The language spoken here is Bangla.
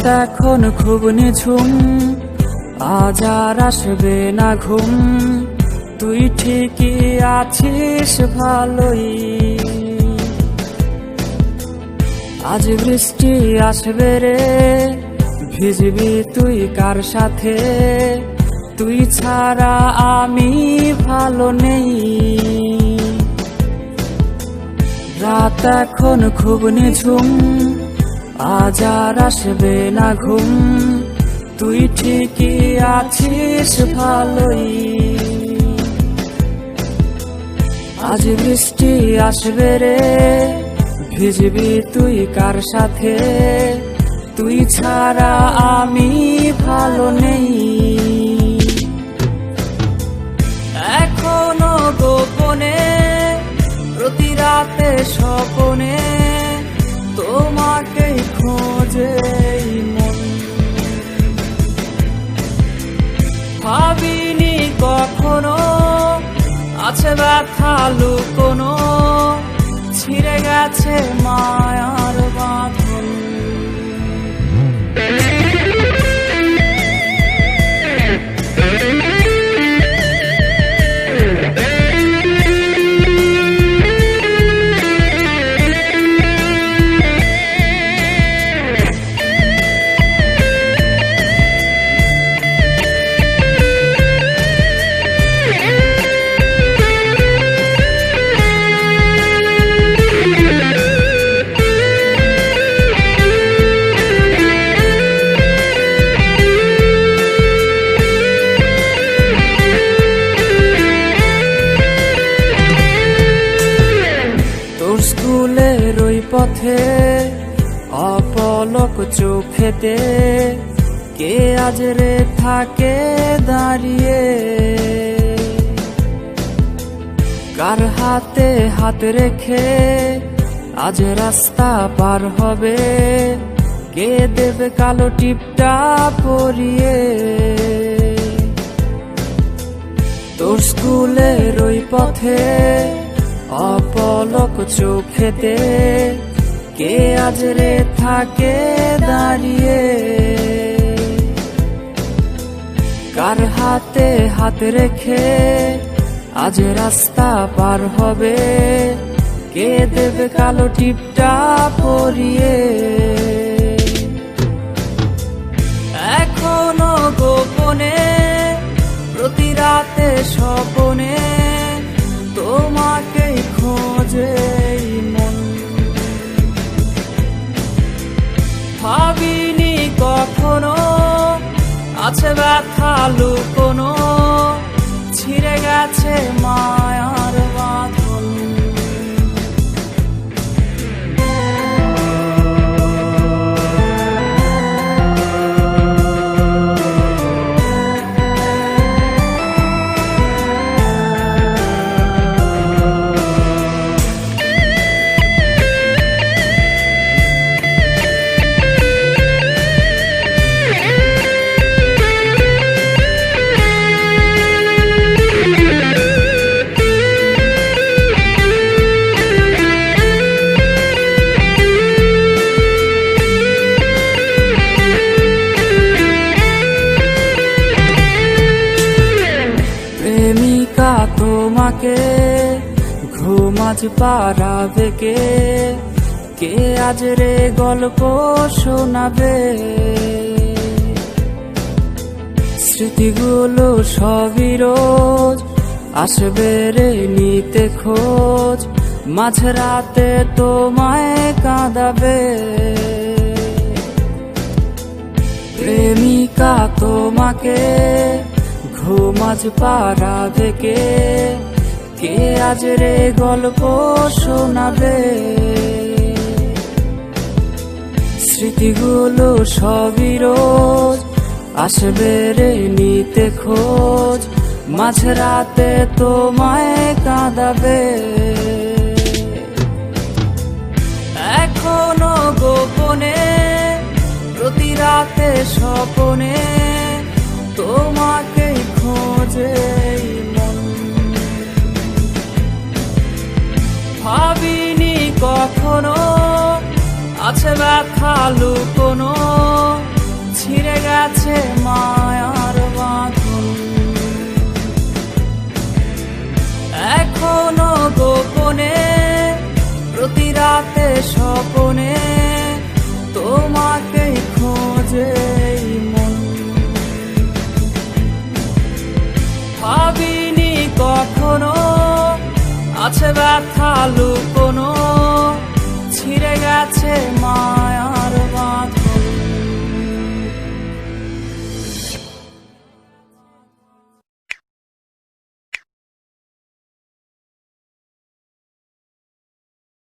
রাত এখন খুব নিঝুম, আজ আর আসবে না ঘুম। তুই ঠিকই আছিস ভালোই, আজ বৃষ্টি আসবে রে, ভিজবি তুই কার সাথে? তুই ছাড়া আমি ভালো নেই। রাত এখন খুব নিঝুম, আজ আর আসবে না ঘুম। তুই ঠিকই আছিস ভালোই, আজ বৃষ্টি আসবে রে, ভিজবি তুই কার সাথে? তুই ছাড়া আমি ভালো নেই। এখনো গোপনে প্রতি রাতে স্বপনে তোমাকেই খোঁজে মন। ভাবিনি কখনো আছে ব্যথা লুকোনো, ছিঁড়ে গেছে মায়ার বাঁধন। স্কুলের ওই পথে অপলক চোখেতে কে আজ রে থাকে দাঁড়িয়ে? কার হাতে হাত রেখে আজ রাস্তা পার হবে? কে দেবে কালো টিপটা পরিয়ে? তোর স্কুলের ওই পথে অপলক চোখেতে কে আজ রে থাকে দাঁড়িয়ে? কার হাতে হাত রেখে আজ রাস্তা পার হবে? কে দেবে কালো টিপটা পরিয়ে? এখনো গোপনে প্রতি রাতে স্বপনে তোমাকেই খোঁজে মন। ভাবিনি কখনো আছে ব্যথা লুকোনো, ছিঁড়ে গেছে মায়ার বাঁধন। প্রেমিকা তোমাকে ঘুম আজ পারাবে কে? কে আজ রে গল্প শোনাবে? স্মৃতিগুলো সবই রোজ আসবে রে নিতে খোঁজ, মাঝরাতে তোমায় কাঁদাবে। প্রেমিকা তোমাকে ঘুম আজ পারাবে কে? কে আজ রে গল্প শোনাবে? স্মৃতিগুলো সবই রোজ আসবে রে নিতে খোঁজ, মাঝরাতে তোমায় কাঁদাবে। এখনো গোপনে প্রতি রাতে স্বপনে তোমাকেই খোঁজে মন। ভাবিনি কখনো আছে ব্যথা লুকোনো, ছিঁড়ে গেছে মায়ার বাঁধন। এখনো গোপনে প্রতি রাতে স্বপনে তোমাকেই খোঁজে এই মন। ভাবিনি কখনো আছে ব্যথা লুকোনো, ছিঁড়ে গেছে মায়া